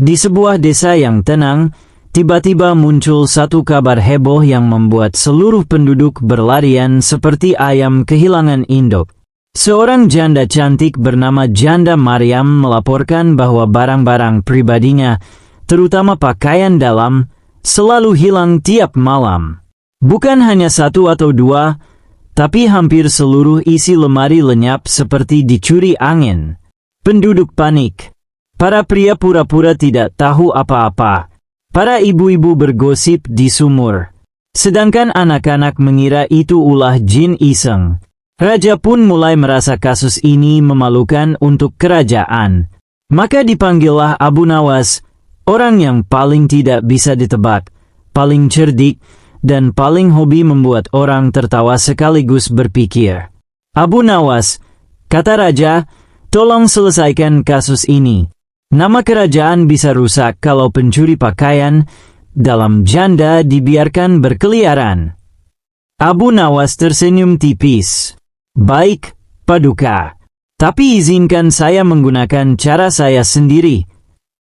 Di sebuah desa yang tenang, tiba-tiba muncul satu kabar heboh yang membuat seluruh penduduk berlarian seperti ayam kehilangan induk. Seorang janda cantik bernama Janda Maryam melaporkan bahwa barang-barang pribadinya, terutama pakaian dalam, selalu hilang tiap malam. Bukan hanya satu atau dua, tapi hampir seluruh isi lemari lenyap seperti dicuri angin. Penduduk panik. Para pria pura-pura tidak tahu apa-apa. Para ibu-ibu bergosip di sumur. Sedangkan anak-anak mengira itu ulah jin iseng. Raja pun mulai merasa kasus ini memalukan untuk kerajaan. Maka dipanggillah Abu Nawas, orang yang paling tidak bisa ditebak, paling cerdik, dan paling hobi membuat orang tertawa sekaligus berpikir. Abu Nawas, kata raja, tolong selesaikan kasus ini. Nama kerajaan bisa rusak kalau pencuri pakaian dalam janda dibiarkan berkeliaran. Abu Nawas tersenyum tipis. Baik, Paduka. Tapi izinkan saya menggunakan cara saya sendiri.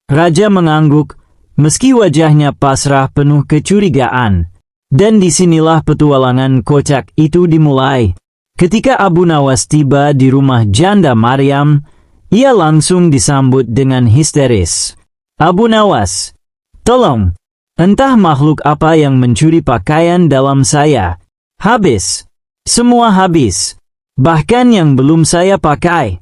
Raja mengangguk, meski wajahnya pasrah penuh kecurigaan. Dan disinilah petualangan kocak itu dimulai. Ketika Abu Nawas tiba di rumah Janda Maryam, ia langsung disambut dengan histeris. Abu Nawas, tolong, entah makhluk apa yang mencuri pakaian dalam saya. Habis. Semua habis. Bahkan yang belum saya pakai.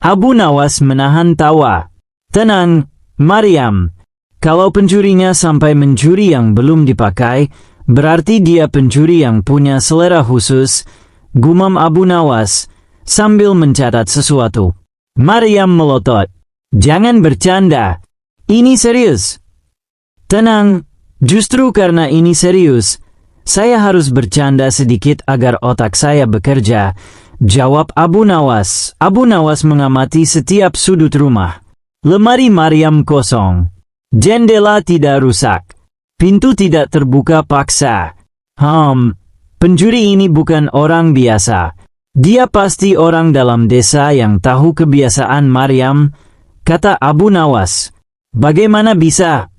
Abu Nawas menahan tawa. Tenang, Maryam. Kalau pencurinya sampai mencuri yang belum dipakai, berarti dia pencuri yang punya selera khusus, gumam Abu Nawas, sambil mencatat sesuatu. Maryam melotot. Jangan bercanda. Ini serius. Tenang, justru karena ini serius, saya harus bercanda sedikit agar otak saya bekerja, jawab Abu Nawas. Abu Nawas mengamati setiap sudut rumah. Lemari Maryam kosong. Jendela tidak rusak. Pintu tidak terbuka paksa. Pencuri ini bukan orang biasa. Dia pasti orang dalam desa yang tahu kebiasaan Maryam, kata Abu Nawas. Bagaimana bisa?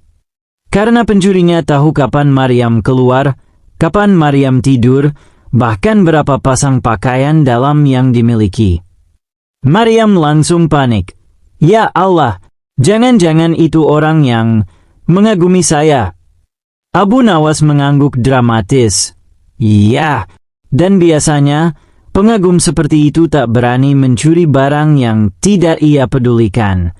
Karena pencurinya tahu kapan Maryam keluar, kapan Maryam tidur, bahkan berapa pasang pakaian dalam yang dimiliki. Maryam langsung panik. Ya Allah, jangan-jangan itu orang yang mengagumi saya. Abu Nawas mengangguk dramatis. Iya, dan biasanya pengagum seperti itu tak berani mencuri barang yang tidak ia pedulikan.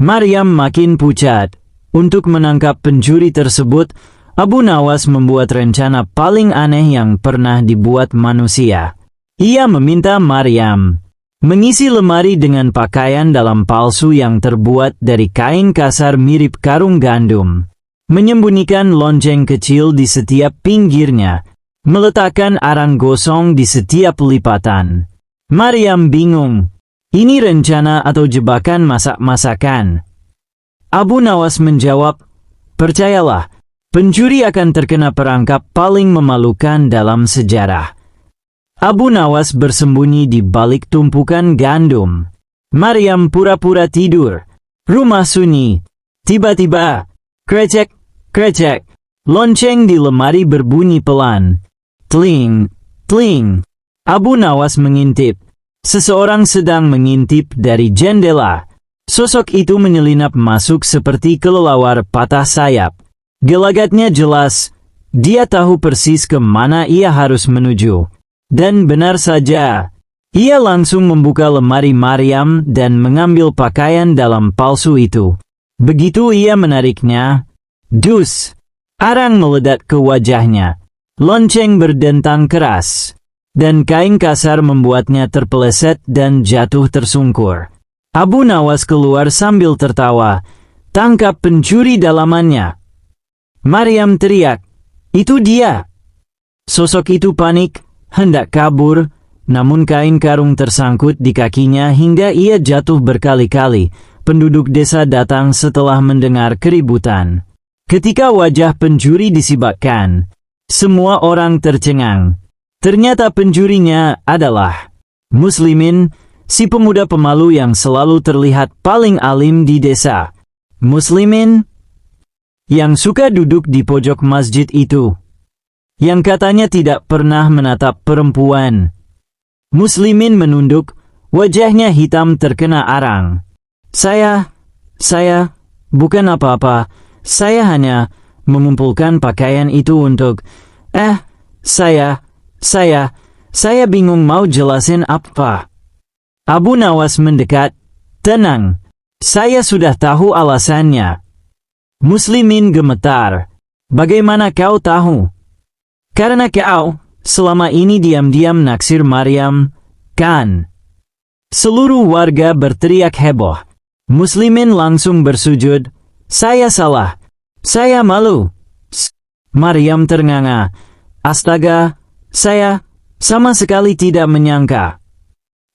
Maryam makin pucat. Untuk menangkap pencuri tersebut, Abu Nawas membuat rencana paling aneh yang pernah dibuat manusia. Ia meminta Maryam mengisi lemari dengan pakaian dalam palsu yang terbuat dari kain kasar mirip karung gandum. Menyembunyikan lonceng kecil di setiap pinggirnya. Meletakkan arang gosong di setiap lipatan. Maryam bingung. Ini rencana atau jebakan masak-masakan? Abu Nawas menjawab, percayalah, pencuri akan terkena perangkap paling memalukan dalam sejarah. Abu Nawas bersembunyi di balik tumpukan gandum. Maryam pura-pura tidur. Rumah sunyi. Tiba-tiba, krecek, krecek. Lonceng di lemari berbunyi pelan. Tling, tling. Abu Nawas mengintip. Seseorang sedang mengintip dari jendela. Sosok itu menyelinap masuk seperti kelelawar patah sayap. Gelagatnya jelas. Dia tahu persis kemana ia harus menuju. Dan benar saja. Ia langsung membuka lemari Maryam dan mengambil pakaian dalam palsu itu. Begitu ia menariknya, dus! Arang meledak ke wajahnya. Lonceng berdentang keras. Dan kain kasar membuatnya terpeleset dan jatuh tersungkur. Abu Nawas keluar sambil tertawa. Tangkap pencuri dalamannya. Maryam teriak. Itu dia. Sosok itu panik, hendak kabur, namun kain karung tersangkut di kakinya hingga ia jatuh berkali-kali. Penduduk desa datang setelah mendengar keributan. Ketika wajah pencuri disibakkan, semua orang tercengang. Ternyata pencurinya adalah Muslimin, si pemuda pemalu yang selalu terlihat paling alim di desa. Muslimin yang suka duduk di pojok masjid itu, yang katanya tidak pernah menatap perempuan. Muslimin menunduk, wajahnya hitam terkena arang. Saya, bukan apa-apa, saya hanya mengumpulkan pakaian itu untuk, saya bingung mau jelasin apa. Abu Nawas mendekat, tenang, saya sudah tahu alasannya. Muslimin gemetar, bagaimana kau tahu? Karena kau selama ini diam-diam naksir Maryam, kan? Seluruh warga berteriak heboh. Muslimin langsung bersujud, saya salah, saya malu. Maryam ternganga, astaga, saya sama sekali tidak menyangka.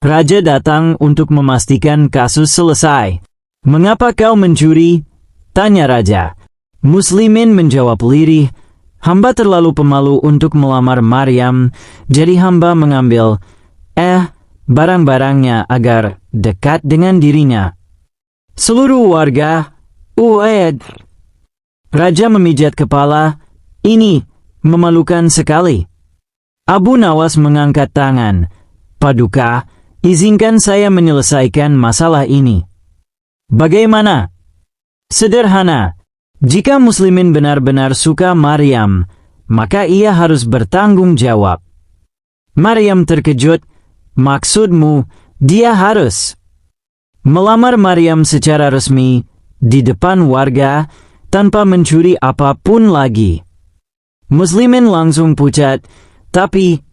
Raja datang untuk memastikan kasus selesai. Mengapa kau mencuri? Tanya raja. Muslimin menjawab lirih, hamba terlalu pemalu untuk melamar Maryam, jadi hamba mengambil barang-barangnya agar dekat dengan dirinya. Seluruh warga, Raja memijat kepala, ini memalukan sekali. Abu Nawas mengangkat tangan, Paduka, izinkan saya menyelesaikan masalah ini. Bagaimana? Sederhana, jika Muslimin benar-benar suka Maryam, maka ia harus bertanggung jawab. Maryam terkejut, maksudmu, dia harus melamar Maryam secara resmi, di depan warga, tanpa mencuri apapun lagi. Muslimin langsung pucat, tapi,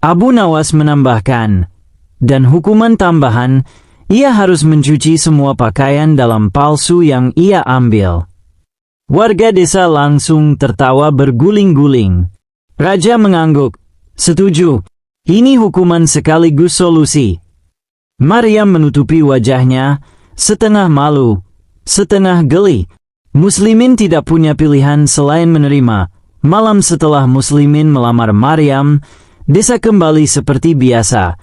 Abu Nawas menambahkan, dan hukuman tambahan, ia harus mencuci semua pakaian dalam palsu yang ia ambil. Warga desa langsung tertawa berguling-guling. Raja mengangguk, setuju, ini hukuman sekaligus solusi. Maryam menutupi wajahnya, setengah malu, setengah geli. Muslimin tidak punya pilihan selain menerima. Malam setelah Muslimin melamar Maryam, desa kembali seperti biasa,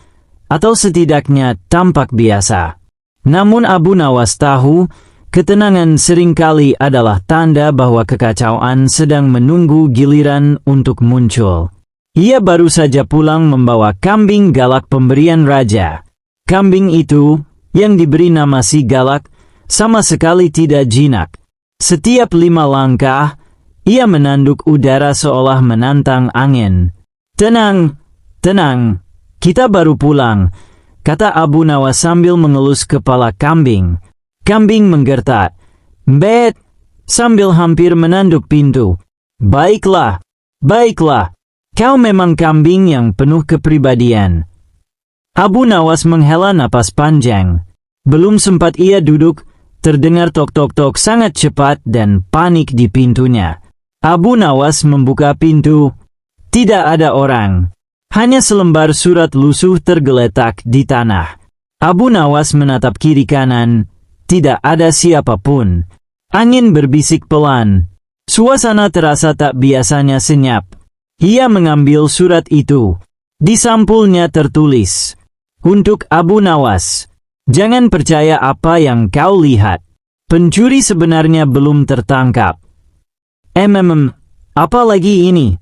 atau setidaknya tampak biasa. Namun Abu Nawas tahu, ketenangan seringkali adalah tanda bahwa kekacauan sedang menunggu giliran untuk muncul. Ia baru saja pulang membawa kambing galak pemberian raja. Kambing itu, yang diberi nama si galak, sama sekali tidak jinak. Setiap 5 langkah, ia menanduk udara seolah menantang angin. Tenang, kita baru pulang, kata Abu Nawas sambil mengelus kepala kambing. Kambing menggertak, bet, sambil hampir menanduk pintu. Baiklah, kau memang kambing yang penuh kepribadian. Abu Nawas menghela napas panjang. Belum sempat ia duduk, terdengar tok-tok-tok sangat cepat dan panik di pintunya. Abu Nawas membuka pintu. Tidak ada orang. Hanya selembar surat lusuh tergeletak di tanah. Abu Nawas menatap kiri kanan. Tidak ada siapapun. Angin berbisik pelan. Suasana terasa tak biasanya senyap. Ia mengambil surat itu. Di sampulnya tertulis, untuk Abu Nawas. Jangan percaya apa yang kau lihat. Pencuri sebenarnya belum tertangkap. Apa lagi ini?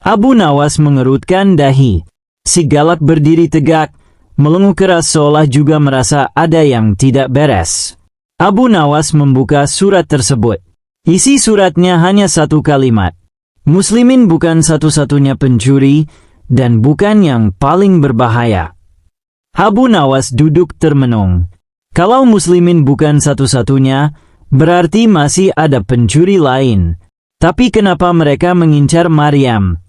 Abu Nawas mengerutkan dahi. Si galak berdiri tegak, melenguk keras seolah juga merasa ada yang tidak beres. Abu Nawas membuka surat tersebut. Isi suratnya hanya satu kalimat. Muslimin bukan satu-satunya pencuri, dan bukan yang paling berbahaya. Abu Nawas duduk termenung. Kalau Muslimin bukan satu-satunya, berarti masih ada pencuri lain. Tapi kenapa mereka mengincar Maryam?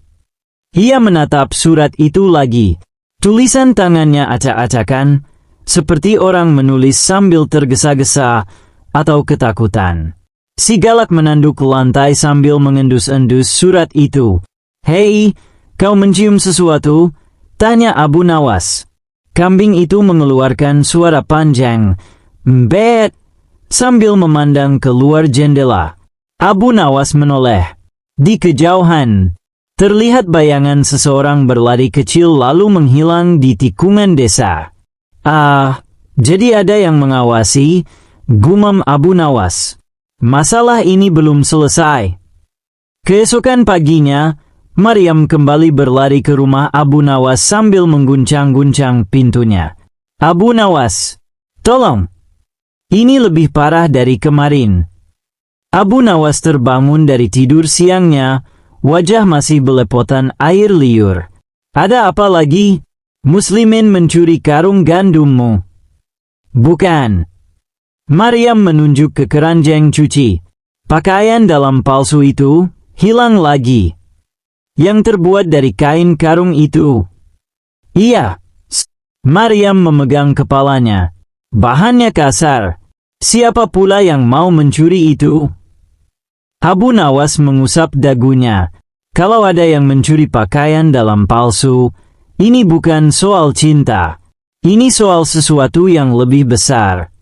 Ia menatap surat itu lagi. Tulisan tangannya acak-acakan, seperti orang menulis sambil tergesa-gesa atau ketakutan. Si galak menanduk ke lantai sambil mengendus-endus surat itu. Hei, kau mencium sesuatu? Tanya Abu Nawas. Kambing itu mengeluarkan suara panjang, bet, sambil memandang keluar jendela. Abu Nawas menoleh. Di kejauhan, terlihat bayangan seseorang berlari kecil lalu menghilang di tikungan desa. Jadi ada yang mengawasi, gumam Abu Nawas. Masalah ini belum selesai. Keesokan paginya, Maryam kembali berlari ke rumah Abu Nawas sambil mengguncang-guncang pintunya. Abu Nawas, tolong! Ini lebih parah dari kemarin. Abu Nawas terbangun dari tidur siangnya, wajah masih belepotan air liur. Ada apa lagi? Muslimin mencuri karung gandummu. Bukan. Maryam menunjuk ke keranjang cuci. Pakaian dalam palsu itu hilang lagi. Yang terbuat dari kain karung itu. Iya. Maryam memegang kepalanya. Bahannya kasar. Siapa pula yang mau mencuri itu? Abu Nawas mengusap dagunya. Kalau ada yang mencuri pakaian dalam palsu, ini bukan soal cinta. Ini soal sesuatu yang lebih besar.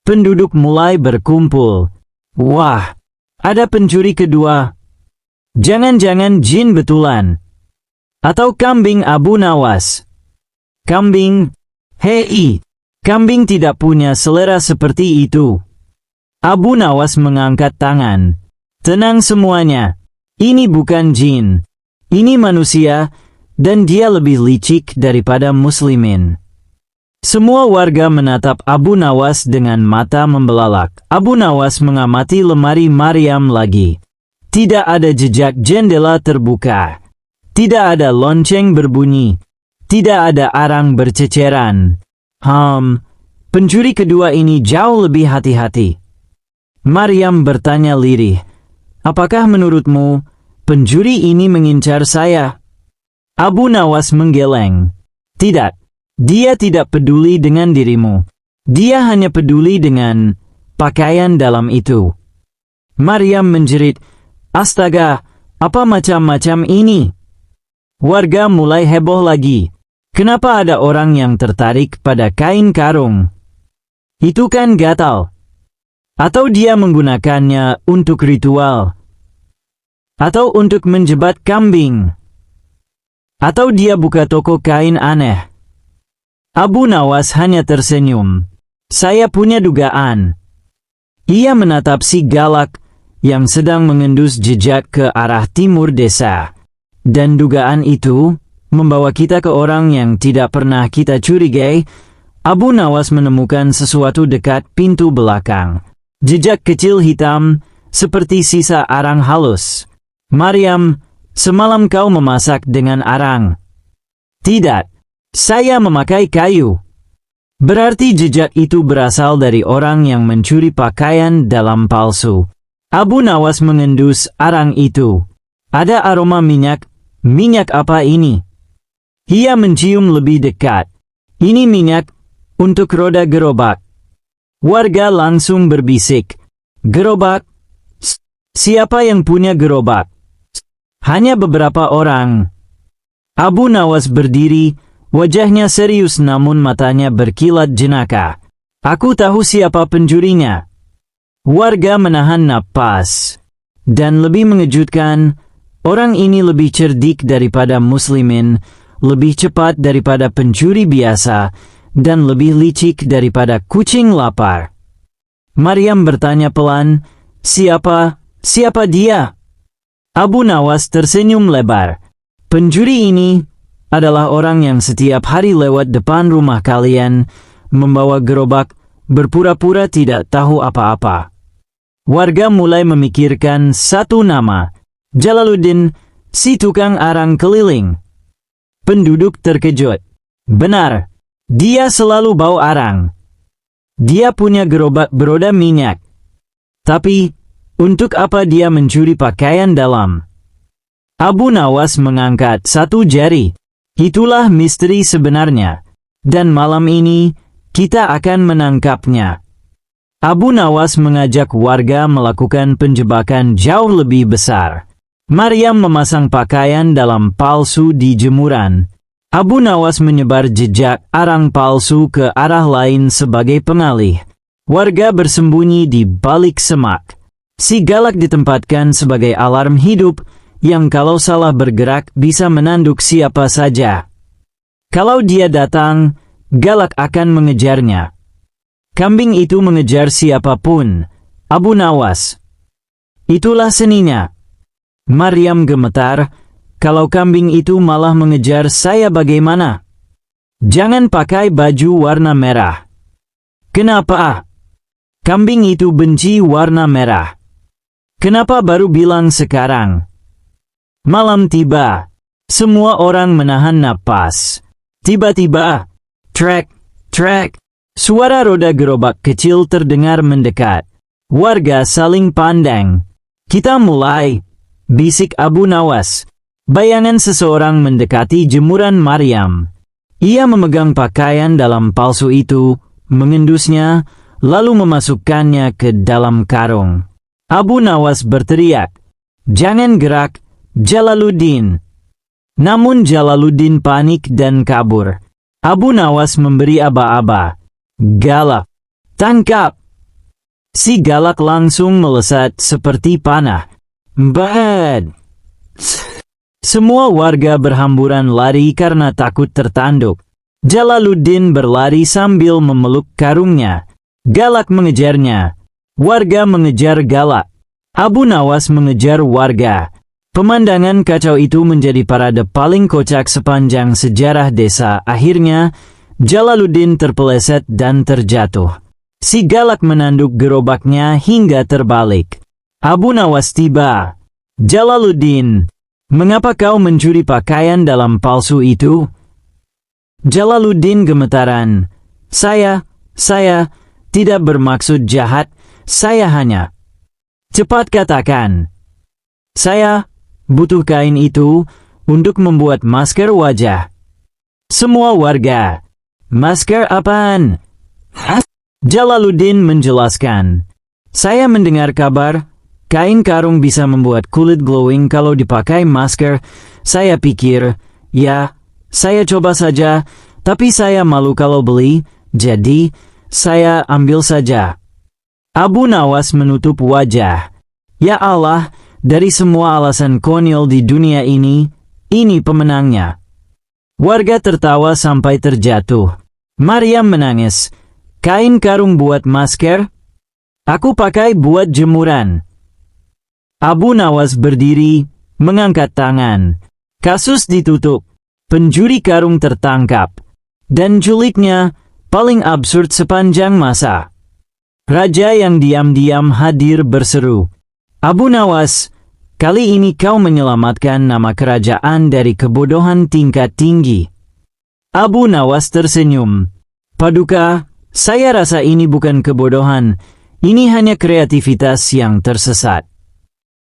Penduduk mulai berkumpul. Wah, ada pencuri kedua. Jangan-jangan jin betulan. Atau kambing Abu Nawas. Kambing? Hei, kambing tidak punya selera seperti itu. Abu Nawas mengangkat tangan. Tenang semuanya. Ini bukan jin. Ini manusia, dan dia lebih licik daripada muslimin. Semua warga menatap Abu Nawas dengan mata membelalak. Abu Nawas mengamati lemari Maryam lagi. Tidak ada jejak jendela terbuka. Tidak ada lonceng berbunyi. Tidak ada arang berceceran. Pencuri kedua ini jauh lebih hati-hati. Maryam bertanya lirih. Apakah menurutmu, pencuri ini mengincar saya? Abu Nawas menggeleng. Tidak. Dia tidak peduli dengan dirimu. Dia hanya peduli dengan pakaian dalam itu. Maryam menjerit, astaga, apa macam-macam ini? Warga mulai heboh lagi. Kenapa ada orang yang tertarik pada kain karung? Itu kan gatal. Atau dia menggunakannya untuk ritual? Atau untuk menjebat kambing? Atau dia buka toko kain aneh? Abu Nawas hanya tersenyum. Saya punya dugaan. Ia menatap si galak yang sedang mengendus jejak ke arah timur desa. Dan dugaan itu membawa kita ke orang yang tidak pernah kita curigai. Abu Nawas menemukan sesuatu dekat pintu belakang. Jejak kecil hitam seperti sisa arang halus. Maryam, semalam kau memasak dengan arang. Tidak. Saya memakai kayu. Berarti jejak itu berasal dari orang yang mencuri pakaian dalam palsu. Abu Nawas mengendus arang itu. Ada aroma minyak. Minyak apa ini? Ia mencium lebih dekat. Ini minyak untuk roda gerobak. Warga langsung berbisik. Gerobak? Siapa yang punya gerobak? Hanya beberapa orang. Abu Nawas berdiri. Wajahnya serius namun matanya berkilat jenaka. Aku tahu siapa pencurinya. Warga menahan napas. Dan lebih mengejutkan, orang ini lebih cerdik daripada muslimin, lebih cepat daripada pencuri biasa, dan lebih licik daripada kucing lapar. Maryam bertanya pelan, siapa dia? Abu Nawas tersenyum lebar. Pencuri ini adalah orang yang setiap hari lewat depan rumah kalian, membawa gerobak, berpura-pura tidak tahu apa-apa. Warga mulai memikirkan satu nama, Jalaluddin, si tukang arang keliling. Penduduk terkejut. Benar, dia selalu bawa arang. Dia punya gerobak beroda minyak. Tapi, untuk apa dia mencuri pakaian dalam? Abu Nawas mengangkat satu jari. Itulah misteri sebenarnya. Dan malam ini, kita akan menangkapnya. Abu Nawas mengajak warga melakukan penjebakan jauh lebih besar. Maryam memasang pakaian dalam palsu di jemuran. Abu Nawas menyebar jejak arang palsu ke arah lain sebagai pengalih. Warga bersembunyi di balik semak. Si galak ditempatkan sebagai alarm hidup, yang kalau salah bergerak bisa menanduk siapa saja. Kalau dia datang, galak akan mengejarnya. Kambing itu mengejar siapapun. Abu Nawas. Itulah seninya. Maryam gemetar. Kalau kambing itu malah mengejar saya bagaimana? Jangan pakai baju warna merah. Kenapa? Kambing itu benci warna merah. Kenapa baru bilang sekarang? Malam tiba. Semua orang menahan napas. Tiba-tiba, trek, trek. Suara roda gerobak kecil terdengar mendekat. Warga saling pandang. Kita mulai, bisik Abu Nawas. Bayangan seseorang mendekati jemuran Maryam. Ia memegang pakaian dalam palsu itu, mengendusnya, lalu memasukkannya ke dalam karung. Abu Nawas berteriak, "Jangan gerak, Jalaluddin!" Namun Jalaluddin panik dan kabur. Abu Nawas memberi aba-aba. "Galak, tangkap!" Si galak langsung melesat seperti panah. Bad! Semua warga berhamburan lari karena takut tertanduk. Jalaluddin berlari sambil memeluk karungnya. Galak mengejarnya. Warga mengejar galak. Abu Nawas mengejar warga. Pemandangan kacau itu menjadi parade paling kocak sepanjang sejarah desa. Akhirnya, Jalaluddin terpeleset dan terjatuh. Si galak menanduk gerobaknya hingga terbalik. Abu Nawas tiba. "Jalaluddin, mengapa kau mencuri pakaian dalam palsu itu?" Jalaluddin gemetaran. Saya tidak bermaksud jahat, saya hanya..." "Cepat katakan." "Saya butuh kain itu untuk membuat masker wajah." Semua warga, "Masker apaan?" Jalaluddin menjelaskan. "Saya mendengar kabar kain karung bisa membuat kulit glowing kalau dipakai masker. Saya pikir, ya, saya coba saja, tapi saya malu kalau beli, jadi saya ambil saja." Abu Nawas menutup wajah. Ya Allah, dari semua alasan konyol di dunia ini pemenangnya. Warga tertawa sampai terjatuh. Maryam menangis. "Kain karung buat masker? Aku pakai buat jemuran." Abu Nawas berdiri, mengangkat tangan. Kasus ditutup. Pencuri karung tertangkap. Dan culiknya paling absurd sepanjang masa. Raja yang diam-diam hadir berseru, "Abu Nawas, kali ini kau menyelamatkan nama kerajaan dari kebodohan tingkat tinggi." Abu Nawas tersenyum. "Paduka, saya rasa ini bukan kebodohan, ini hanya kreativitas yang tersesat."